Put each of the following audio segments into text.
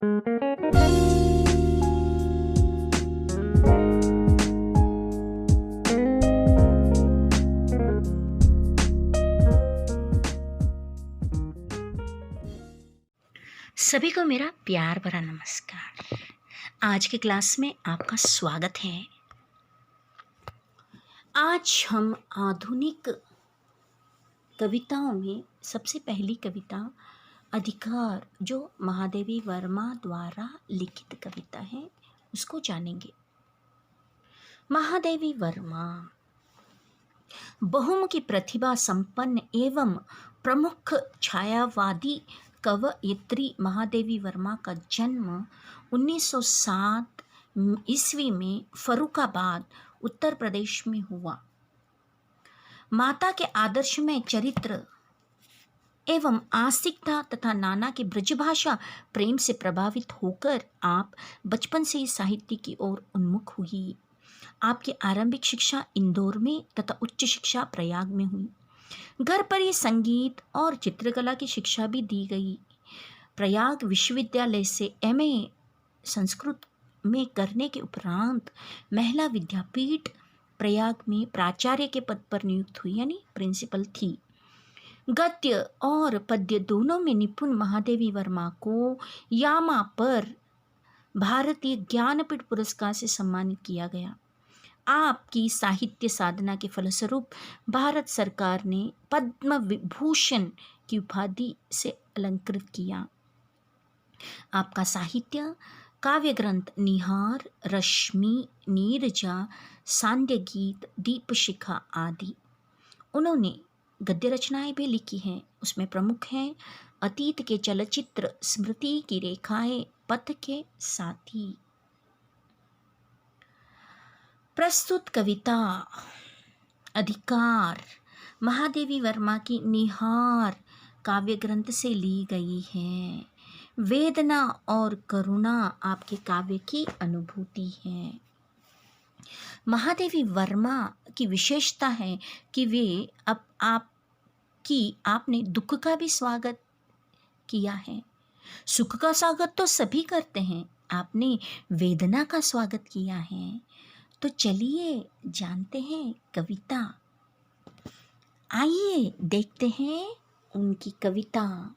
सभी को मेरा प्यार भरा नमस्कार। आज की क्लास में आपका स्वागत है। आज हम आधुनिक कविताओं में सबसे पहली कविता अधिकार, जो महादेवी वर्मा द्वारा लिखित कविता है, उसको जानेंगे। महादेवी वर्मा बहुमुखी प्रतिभा संपन्न एवं प्रमुख छायावादी कवयित्री महादेवी वर्मा का जन्म 1907 ईस्वी में फर्रुखाबाद, उत्तर प्रदेश में हुआ। माता के आदर्शमय चरित्र एवं आस्तिकता तथा नाना के ब्रजभाषा प्रेम से प्रभावित होकर आप बचपन से ही साहित्य की ओर उन्मुख हुई। आपकी आरंभिक शिक्षा इंदौर में तथा उच्च शिक्षा प्रयाग में हुई। घर पर ही संगीत और चित्रकला की शिक्षा भी दी गई। प्रयाग विश्वविद्यालय से एमए संस्कृत में करने के उपरांत महिला विद्यापीठ प्रयाग में प्राचार्य के पद पर नियुक्त हुई, यानी प्रिंसिपल थी। गद्य और पद्य दोनों में निपुण महादेवी वर्मा को यामा पर भारतीय ज्ञानपीठ पुरस्कार से सम्मानित किया गया। आपकी साहित्य साधना के फलस्वरूप भारत सरकार ने पद्म विभूषण की उपाधि से अलंकृत किया। आपका साहित्य काव्य ग्रंथ निहार, रश्मि, नीरजा, सांध्य गीत, दीपशिखा आदि। उन्होंने गद्य रचनाएं भी लिखी हैं। उसमें प्रमुख हैं अतीत के चलचित्र, स्मृति की रेखाएं, पथ के साथी। प्रस्तुत कविता अधिकार महादेवी वर्मा की निहार काव्य ग्रंथ से ली गई है। वेदना और करुणा आपके काव्य की अनुभूति है। महादेवी वर्मा की विशेषता है कि वे आपने दुख का भी स्वागत किया है। सुख का स्वागत तो सभी करते हैं, आपने वेदना का स्वागत किया है। तो चलिए जानते हैं कविता। आइए देखते हैं उनकी कविता।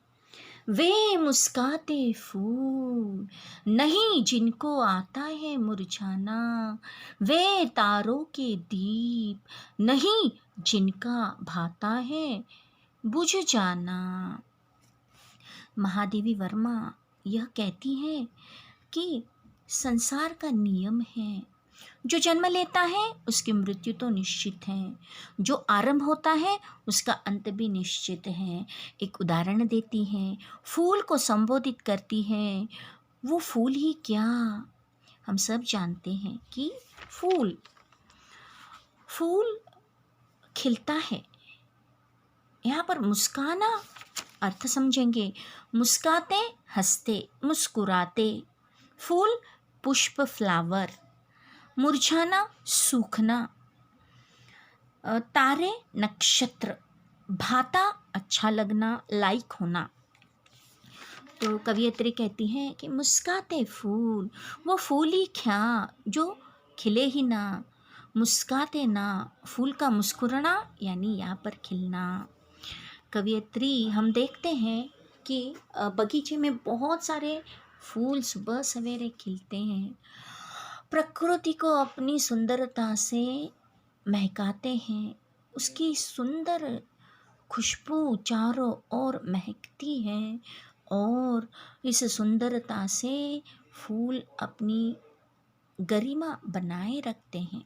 वे मुस्काते फूल नहीं जिनको आता है मुरझाना, वे तारों के दीप नहीं जिनका भाता है बुझ जाना। महादेवी वर्मा यह कहती है कि संसार का नियम है, जो जन्म लेता है उसकी मृत्यु तो निश्चित है, जो आरंभ होता है उसका अंत भी निश्चित है। एक उदाहरण देती हैं, फूल को संबोधित करती है। वो फूल ही क्या, हम सब जानते हैं कि फूल खिलता है। यहाँ पर मुस्काना अर्थ समझेंगे। मुस्काते हंसते, मुस्कुराते। फूल पुष्प फ्लावर। मुरझाना सूखना। तारे नक्षत्र। भाता अच्छा लगना, लाइक होना। तो कवियत्री कहती हैं कि मुस्काते फूल, वो फूल ही क्या जो खिले ही ना। मुस्काते ना, फूल का मुस्कुराना यानी यहाँ पर खिलना। कवियत्री हम देखते हैं कि बगीचे में बहुत सारे फूल सुबह सवेरे खिलते हैं। प्रकृति को अपनी सुंदरता से महकाते हैं। उसकी सुंदर खुशबू चारों ओर महकती है और इस सुंदरता से फूल अपनी गरिमा बनाए रखते हैं।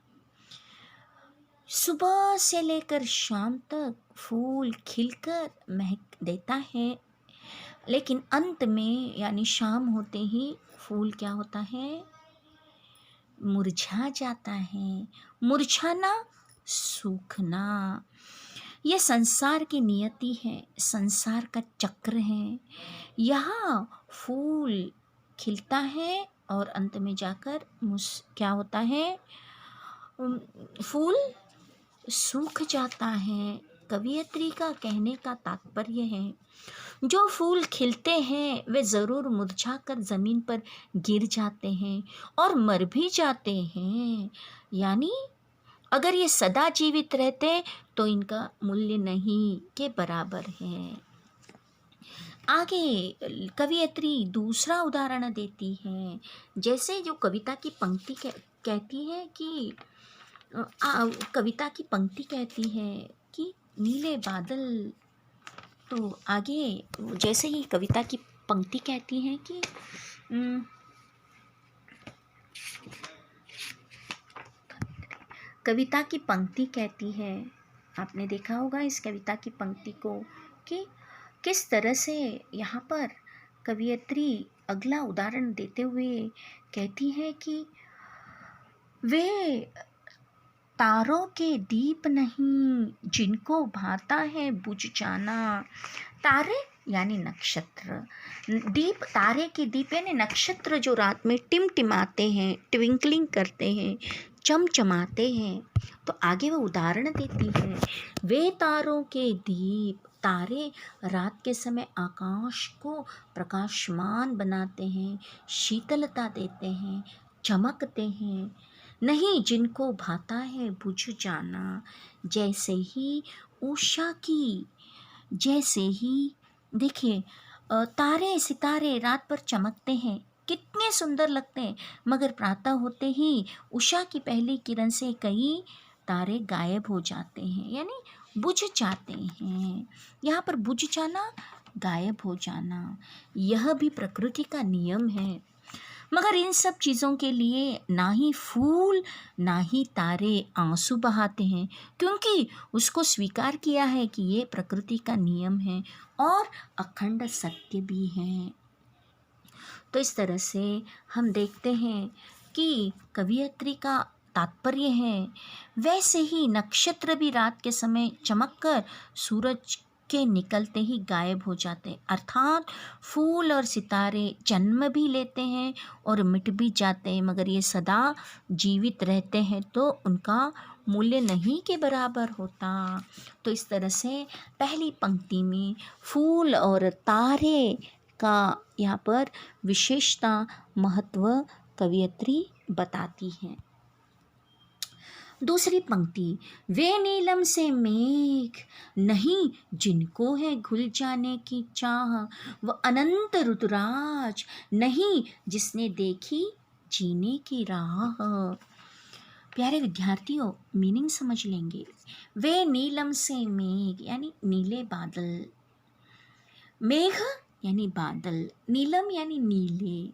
सुबह से लेकर शाम तक फूल खिलकर महक देता है, लेकिन अंत में यानी शाम होते ही फूल क्या होता है, मुरझा जाता है। मुरझाना सूखना, यह संसार की नियति है, संसार का चक्र है। यहाँ फूल खिलता है और अंत में जाकर क्या होता है, फूल सूख जाता है। कवियत्री का कहने का तात्पर्य है, जो फूल खिलते हैं वे ज़रूर मुरझाकर ज़मीन पर गिर जाते हैं और मर भी जाते हैं। यानी अगर ये सदा जीवित रहते तो इनका मूल्य नहीं के बराबर है। आगे कवियत्री दूसरा उदाहरण देती है। जैसे जो कविता की पंक्ति कहती है कि कविता की पंक्ति कहती है कि नीले बादल, तो आगे जैसे ही कविता की पंक्ति कहती है कि कविता की पंक्ति कहती है, आपने देखा होगा इस कविता की पंक्ति को कि किस तरह से यहाँ पर कवियत्री अगला उदाहरण देते हुए कहती है कि वे तारों के दीप नहीं जिनको भाता है बुझ जाना। तारे यानी नक्षत्र, दीप तारे के दीप यानी नक्षत्र जो रात में टिमटिमाते हैं, ट्विंकलिंग करते हैं, चमचमाते हैं। तो आगे वो उदाहरण देती है, वे तारों के दीप, तारे रात के समय आकाश को प्रकाशमान बनाते हैं, शीतलता देते हैं, चमकते हैं, नहीं जिनको भाता है बुझ जाना। जैसे ही उषा की, जैसे ही देखिए तारे सितारे रात पर चमकते हैं, कितने सुंदर लगते हैं, मगर प्रातः होते ही उषा की पहली किरण से कई तारे गायब हो जाते हैं, यानी बुझ जाते हैं। यहाँ पर बुझ जाना, गायब हो जाना, यह भी प्रकृति का नियम है। मगर इन सब चीज़ों के लिए ना ही फूल ना ही तारे आंसू बहाते हैं, क्योंकि उसको स्वीकार किया है कि ये प्रकृति का नियम है और अखंड सत्य भी है। तो इस तरह से हम देखते हैं कि कवियत्री का तात्पर्य है, वैसे ही नक्षत्र भी रात के समय चमककर सूरज के निकलते ही गायब हो जाते हैं। अर्थात फूल और सितारे जन्म भी लेते हैं और मिट भी जाते हैं, मगर ये सदा जीवित रहते हैं तो उनका मूल्य नहीं के बराबर होता। तो इस तरह से पहली पंक्ति में फूल और तारे का यहाँ पर विशेषता महत्व कवियत्री बताती है। दूसरी पंक्ति, वे नीलम से मेघ नहीं जिनको है घुल जाने की चाह, वो अनंत ऋतुराज नहीं जिसने देखी जीने की राह। प्यारे विद्यार्थियों, मीनिंग समझ लेंगे। वे नीलम से मेघ यानी नीले बादल, मेघ यानी बादल, नीलम यानी नीले,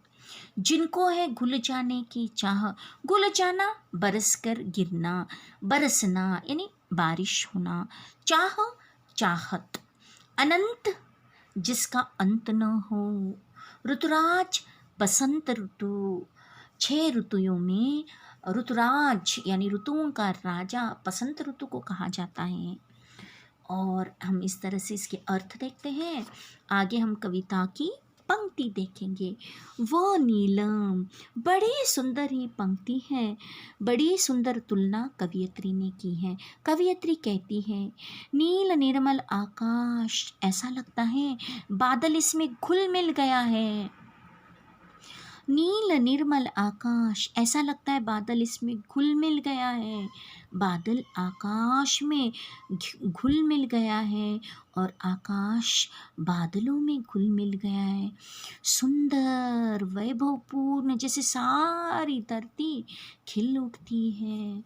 जिनको है घुल जाने की चाह, घुल जाना बरस कर गिरना, बरसना यानी बारिश होना, चाह चाहत, अनंत जिसका अंत न हो, ऋतुराज बसंत ऋतु, 6 ऋतुओं में ऋतुराज यानी ऋतुओं का राजा बसंत ऋतु को कहा जाता है। और हम इस तरह से इसके अर्थ देखते हैं। आगे हम कविता की पंक्ति देखेंगे। वो नीलम, बड़ी सुंदर ही पंक्ति है, बड़ी सुंदर तुलना कवियत्री ने की है। कवियत्री कहती है, नील निर्मल आकाश, ऐसा लगता है बादल इसमें घुल मिल गया है। नील निर्मल आकाश, ऐसा लगता है बादल इसमें घुल मिल गया है। बादल आकाश में घुल मिल गया है और आकाश बादलों में घुल मिल गया है। सुंदर वैभवपूर्ण, जैसे सारी धरती खिल उठती है।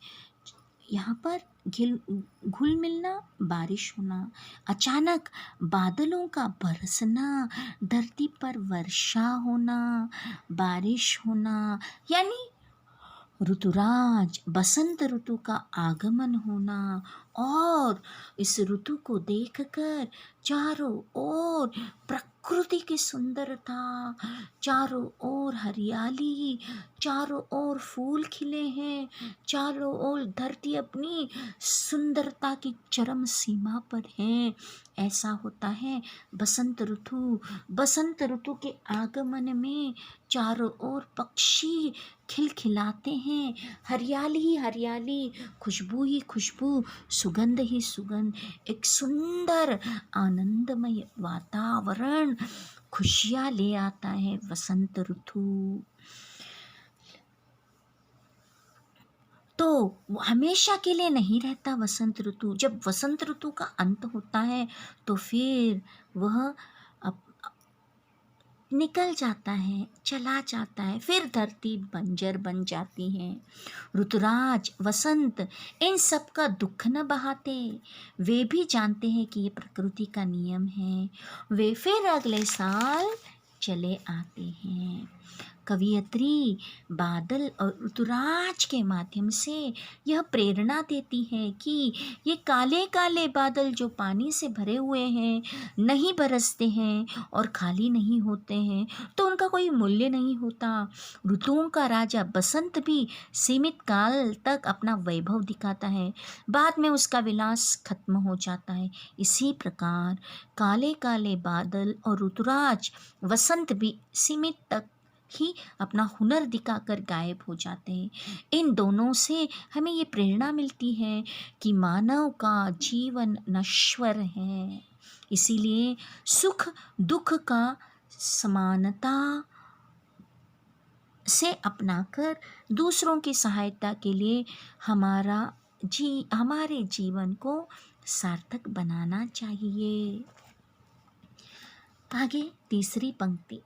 यहाँ पर घुल मिलना, बारिश होना, अचानक बादलों का बरसना, धरती पर वर्षा होना, बारिश होना, यानी ऋतुराज बसंत ऋतु का आगमन होना। और इस ऋतु को देखकर चारों ओर प्रकृति की सुंदरता, चारों ओर हरियाली, चारों ओर फूल खिले हैं, चारों ओर धरती अपनी सुंदरता की चरम सीमा पर है, ऐसा होता है बसंत ऋतु। बसंत ऋतु के आगमन में चारों ओर पक्षी खिलखिलाते हैं, हरियाली ही हरियाली, खुशबू ही खुशबू, सुगंध ही सुगंध, एक सुंदर आनंदमय वातावरण खुशियाँ ले आता है वसंत ऋतु। तो वो हमेशा के लिए नहीं रहता वसंत ऋतु। जब वसंत ऋतु का अंत होता है तो फिर वह अप, निकल जाता है, चला जाता है, फिर धरती बंजर बन जाती है। ऋतुराज वसंत इन सब का दुख न बहाते, वे भी जानते हैं कि ये प्रकृति का नियम है, वे फिर अगले साल चले आते हैं। कवियत्री बादल और ऋतुराज के माध्यम से यह प्रेरणा देती है कि ये काले काले बादल जो पानी से भरे हुए हैं, नहीं बरसते हैं और खाली नहीं होते हैं, तो उनका कोई मूल्य नहीं होता। ऋतुओं का राजा बसंत भी सीमित काल तक अपना वैभव दिखाता है, बाद में उसका विलास खत्म हो जाता है। इसी प्रकार काले काले बादल और ऋतुराज वसंत भी सीमित तक ही अपना हुनर दिखाकर गायब हो जाते हैं। इन दोनों से हमें ये प्रेरणा मिलती है कि मानव का जीवन नश्वर है, इसीलिए सुख दुख का समानता से अपनाकर दूसरों की सहायता के लिए हमारे जीवन को सार्थक बनाना चाहिए। आगे तीसरी पंक्ति,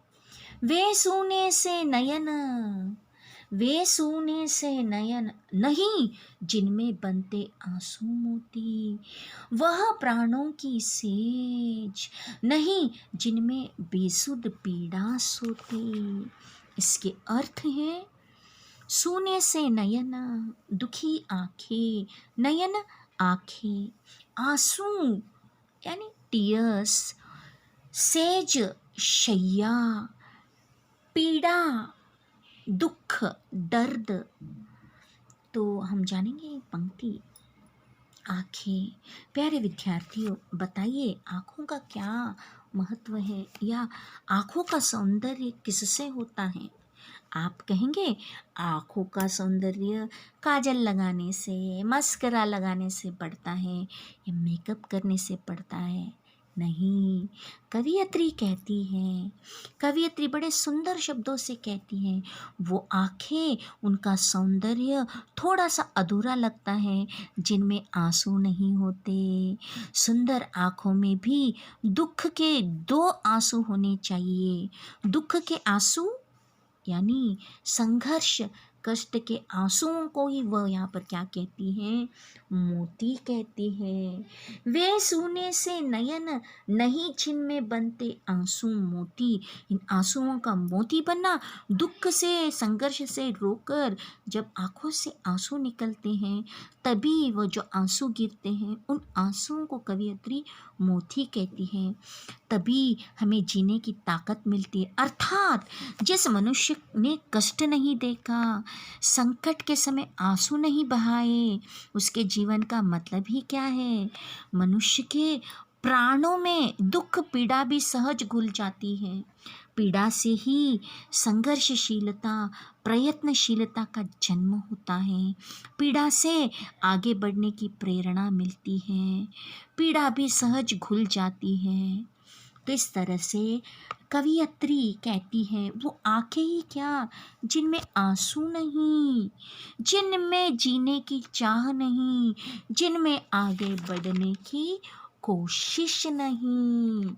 वे सूने से नयन, वे सूने से नयन नहीं जिनमें बनते आंसू मोती, वह प्राणों की सेज नहीं जिनमें बेसुध पीड़ा सोती। इसके अर्थ है सूने से नयन दुखी आंखें, नयन आंखें, आंसू यानी टीयर्स, सेज शैया, पीड़ा दुख दर्द। तो हम जानेंगे पंक्ति आँखें। प्यारे विद्यार्थियों, बताइए आँखों का क्या महत्व है या आँखों का सौंदर्य किससे होता है? आप कहेंगे आँखों का सौंदर्य काजल लगाने से, मस्करा लगाने से बढ़ता है या मेकअप करने से बढ़ता है। नहीं, कवियत्री कहती हैं, कवियत्री बड़े सुंदर शब्दों से कहती हैं, वो आँखें, उनका सौंदर्य थोड़ा सा अधूरा लगता है जिनमें आंसू नहीं होते। सुंदर आँखों में भी दुख के 2 आंसू होने चाहिए। दुख के आंसू यानी संघर्ष कष्ट के आंसुओं को ही वह यहाँ पर क्या कहती हैं? मोती कहती है। वे सूने से नयन नहीं जिनमें बनते आंसू मोती। इन आंसुओं का मोती बनना दुख से संघर्ष से रोकर जब आंखों से आंसू निकलते हैं तभी वो जो आंसू गिरते हैं उन आंसुओं को कवियत्री मोती कहती है। तभी हमें जीने की ताकत मिलती है। अर्थात जिस मनुष्य ने कष्ट नहीं देखा, संकट के समय आंसू नहीं बहाए, उसके जीवन का मतलब ही क्या है? मनुष्य के प्राणों में दुख पीड़ा भी सहज घुल जाती है। पीड़ा से ही संघर्षशीलता प्रयत्नशीलता का जन्म होता है। पीड़ा से आगे बढ़ने की प्रेरणा मिलती है। पीड़ा भी सहज घुल जाती है। तो इस तरह से कवियत्री कहती है वो आंखें ही क्या जिनमें आंसू नहीं, जिनमें जीने की चाह नहीं, जिनमें आगे बढ़ने की कोशिश नहीं।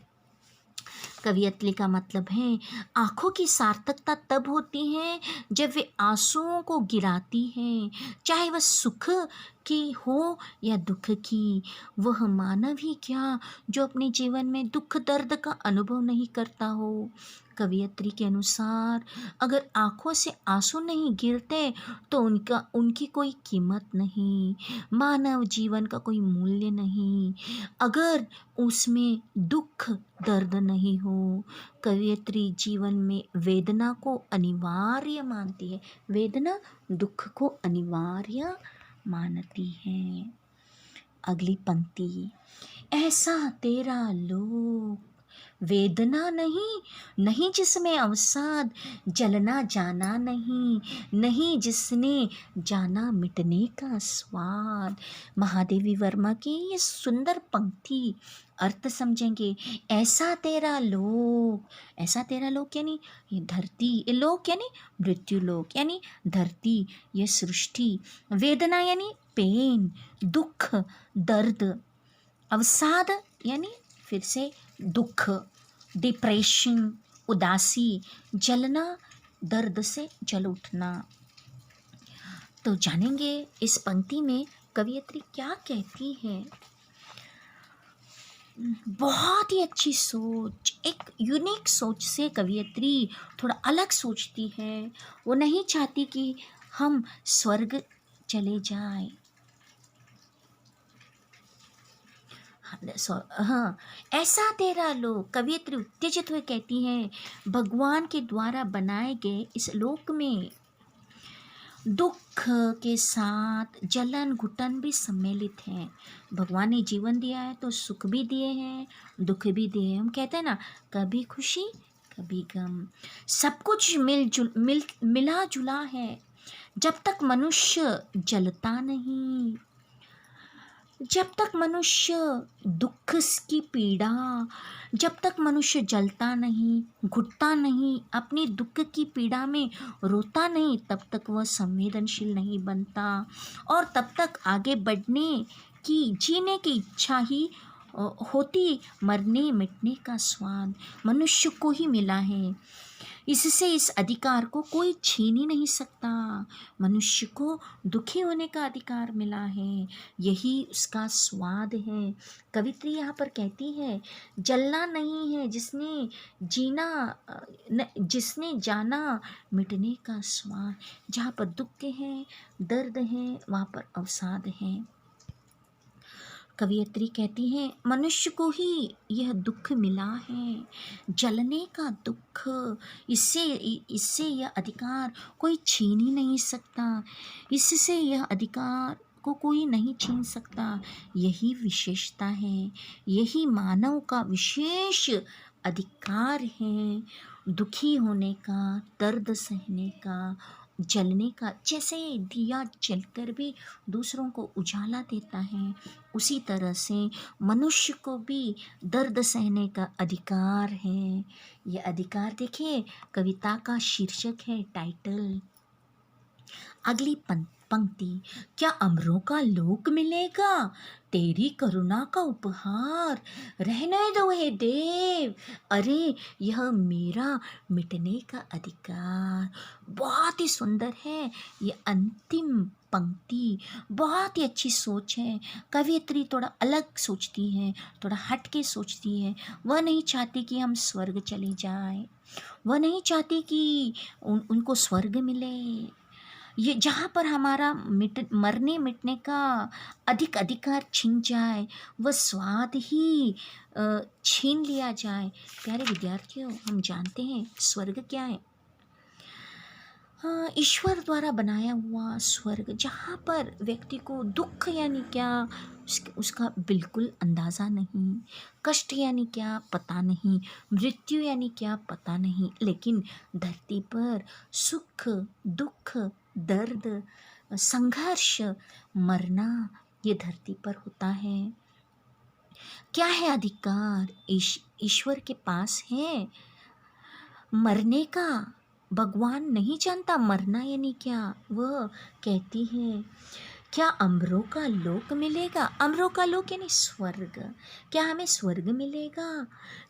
कवियत्री का मतलब है आँखों की सार्थकता तब होती है जब वे आंसुओं को गिराती हैं, चाहे वह सुख की हो या दुख की। वह मानव ही क्या जो अपने जीवन में दुख दर्द का अनुभव नहीं करता हो। कवियत्री के अनुसार अगर आँखों से आंसू नहीं गिरते तो उनकी कोई कीमत नहीं, मानव जीवन का कोई मूल्य नहीं। अगर उसमें दुख दर्द नहीं हो, कवियत्री जीवन में वेदना को अनिवार्य मानती है, वेदना दुख को अनिवार्य मानती है। अगली पंक्ति, ऐसा तेरा लोक वेदना नहीं, नहीं जिसमें अवसाद, जलना जाना नहीं, नहीं जिसने जाना मिटने का स्वाद। महादेवी वर्मा की ये सुंदर पंक्ति अर्थ समझेंगे। ऐसा तेरा लोक, ऐसा तेरा लोक यानी ये धरती, ये लोक यानी मृत्यु लोक यानी धरती, ये सृष्टि। वेदना यानी पेन, दुख, दर्द। अवसाद यानी फिर से दुख, डिप्रेशन, उदासी, जलना, दर्द से जल उठना। तो जानेंगे इस पंक्ति में कवियत्री क्या कहती है। बहुत ही अच्छी सोच, एक यूनिक सोच से कवियत्री थोड़ा अलग सोचती है। वो नहीं चाहती कि हम स्वर्ग चले जाएं। हाँ, ऐसा तेरा लोक, कवियत्री उत्तेजित हुए कहती है, भगवान के द्वारा बनाए गए इस लोक में दुख के साथ जलन घुटन भी सम्मिलित हैं। भगवान ने जीवन दिया है तो सुख भी दिए हैं, दुख भी दिए हैं। हम कहते हैं ना, कभी खुशी कभी गम, सब कुछ मिला जुला है। जब तक मनुष्य जलता नहीं, जब तक मनुष्य दुख की पीड़ा, जब तक मनुष्य जलता नहीं, घुटता नहीं, अपनी दुख की पीड़ा में रोता नहीं, तब तक वह संवेदनशील नहीं बनता और तब तक आगे बढ़ने की, जीने की इच्छा ही होती। मरने मिटने का स्वाद मनुष्य को ही मिला है, इससे इस अधिकार को कोई छीन ही नहीं सकता। मनुष्य को दुखी होने का अधिकार मिला है, यही उसका स्वाद है। कवित्री यहाँ पर कहती है, जलना नहीं है जिसने जीना, जिसने जाना मिटने का स्वाद। जहाँ पर दुख है, दर्द है, वहाँ पर अवसाद है। कवियत्री कहती हैं, मनुष्य को ही यह दुख मिला है, जलने का दुख। इससे इससे यह अधिकार कोई छीन ही नहीं सकता, इससे यह अधिकार को कोई नहीं छीन सकता। यही विशेषता है, यही मानव का विशेष अधिकार है, दुखी होने का, दर्द सहने का, जलने का। जैसे दिया जलकर भी दूसरों को उजाला देता है, उसी तरह से मनुष्य को भी दर्द सहने का अधिकार है। ये अधिकार देखिए, कविता का शीर्षक है, टाइटल। अगली पंक्ति, क्या अमरों का लोक मिलेगा तेरी करुणा का उपहार, रहने दो हे देव, अरे यह मेरा मिटने का अधिकार। बहुत ही सुंदर है ये अंतिम पंक्ति, बहुत ही अच्छी सोच है। कवियत्री थोड़ा अलग सोचती है, थोड़ा हट के सोचती है। वह नहीं चाहती कि हम स्वर्ग चले जाएं, वह नहीं चाहती कि उनको स्वर्ग मिले। ये जहाँ पर हमारा मरने मिटने का अधिकार छिन जाए, वह स्वाद ही छीन लिया जाए। प्यारे विद्यार्थियों, हम जानते हैं स्वर्ग क्या है। हाँ, ईश्वर द्वारा बनाया हुआ स्वर्ग, जहाँ पर व्यक्ति को दुख यानी क्या उसका बिल्कुल अंदाज़ा नहीं, कष्ट यानी क्या पता नहीं, मृत्यु यानी क्या पता नहीं, लेकिन धरती पर सुख, दुख, दर्द, संघर्ष, मरना, ये धरती पर होता है। क्या है अधिकार ईश्वर के पास है मरने का। भगवान नहीं जानता मरना यानी क्या। वह कहती है, क्या अमरों का लोक मिलेगा, अमरों का लोक यानी स्वर्ग, क्या हमें स्वर्ग मिलेगा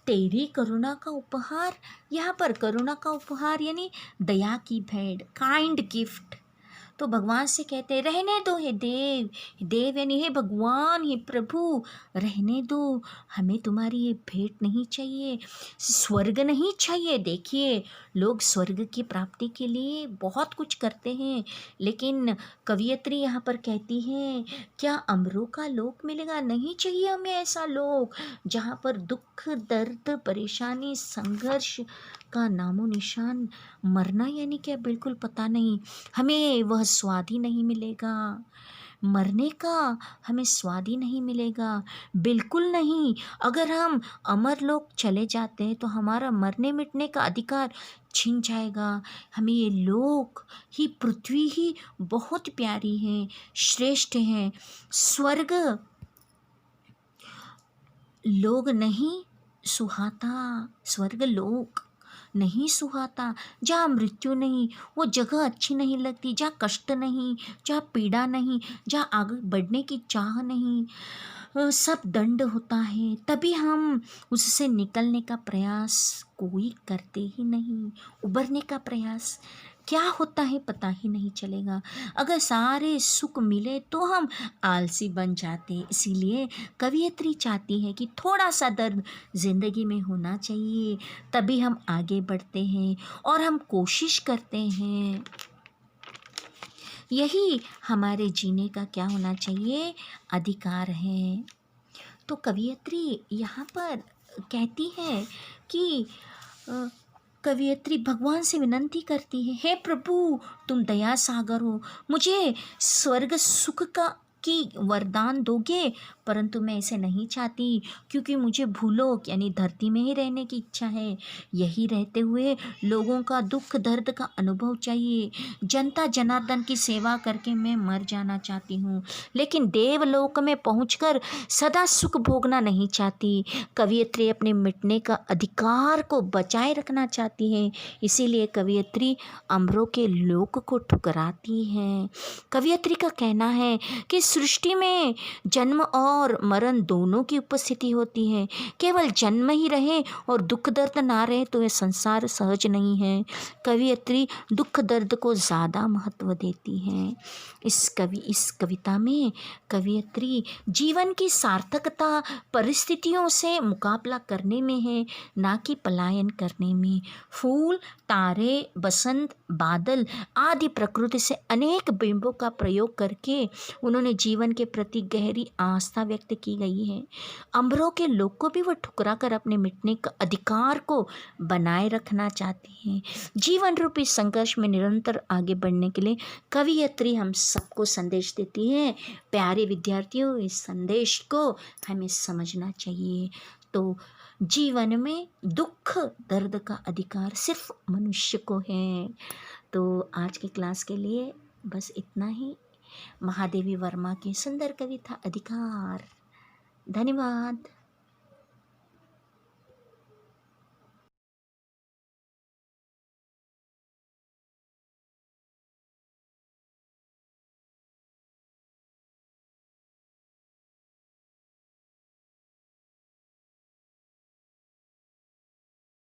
तेरी करुणा का उपहार। यहाँ पर करुणा का उपहार यानी दया की भेंट, काइंड गिफ्ट। तो भगवान से कहते हैं, रहने दो हे देव, देव यानी हे भगवान, हे प्रभु, रहने दो, हमें तुम्हारी ये भेंट नहीं चाहिए, स्वर्ग नहीं चाहिए। देखिए, लोग स्वर्ग की प्राप्ति के लिए बहुत कुछ करते हैं, लेकिन कवियत्री यहाँ पर कहती है, क्या अमरों का लोक मिलेगा। नहीं चाहिए हमें ऐसा लोक जहाँ पर दुख, दर्द, परेशानी, संघर्ष का नामो निशान, मरना यानी क्या बिल्कुल पता नहीं, हमें वह स्वाद ही नहीं मिलेगा। मरने का हमें स्वाद ही नहीं मिलेगा, बिल्कुल नहीं। अगर हम अमर लोक चले जाते हैं तो हमारा मरने मिटने का अधिकार छिन जाएगा। हमें ये लोक ही, पृथ्वी ही बहुत प्यारी है, श्रेष्ठ है। स्वर्ग लोग नहीं सुहाता, स्वर्ग लोक नहीं सुहाता, जहाँ मृत्यु नहीं, वो जगह अच्छी नहीं लगती, जहाँ कष्ट नहीं, जहाँ पीड़ा नहीं, जहाँ आगे बढ़ने की चाह नहीं, सब दंड होता है। तभी हम उससे निकलने का प्रयास कोई करते ही नहीं, उबरने का प्रयास क्या होता है पता ही नहीं चलेगा। अगर सारे सुख मिले तो हम आलसी बन जाते। इसीलिए कवियत्री चाहती है कि थोड़ा सा दर्द ज़िंदगी में होना चाहिए, तभी हम आगे बढ़ते हैं और हम कोशिश करते हैं। यही हमारे जीने का क्या होना चाहिए, अधिकार है। तो कवियत्री यहाँ पर कहती है कि अ, कवियत्री भगवान से विनती करती है, हे प्रभु तुम दया सागर हो, मुझे स्वर्ग सुख का की वरदान दोगे, परंतु मैं इसे नहीं चाहती, क्योंकि मुझे भूलोक यानी धरती में ही रहने की इच्छा है। यही रहते हुए लोगों का दुख दर्द का अनुभव चाहिए। जनता जनार्दन की सेवा करके मैं मर जाना चाहती हूँ, लेकिन देवलोक में पहुंचकर सदा सुख भोगना नहीं चाहती। कवियत्री अपने मिटने का अधिकार को बचाए रखना चाहती है, इसीलिए कवियत्री अमरों के लोक को ठुकराती है। कवियत्री का कहना है कि सृष्टि में जन्म और मरण दोनों की उपस्थिति होती है। केवल जन्म ही रहे और दुख दर्द ना रहे तो यह संसार सहज नहीं है। कवियत्री दुख दर्द को ज़्यादा महत्व देती है। इस कविता में कवियत्री जीवन की सार्थकता परिस्थितियों से मुकाबला करने में है, ना कि पलायन करने में। फूल, तारे, बसंत, बादल आदि प्रकृति से अनेक बिंबों का प्रयोग करके उन्होंने जीवन के प्रति गहरी आस्था व्यक्त की गई है। अम्बरों के लोक को भी वह ठुकरा कर अपने मिटने का अधिकार को बनाए रखना चाहती हैं। जीवन रूपी संघर्ष में निरंतर आगे बढ़ने के लिए कवियत्री हम सबको संदेश देती है। प्यारे विद्यार्थियों, इस संदेश को हमें समझना चाहिए। तो जीवन में दुख दर्द का अधिकार सिर्फ मनुष्य को है। तो आज की क्लास के लिए बस इतना ही। महादेवी वर्मा की सुंदर कविता अधिकार। धन्यवाद।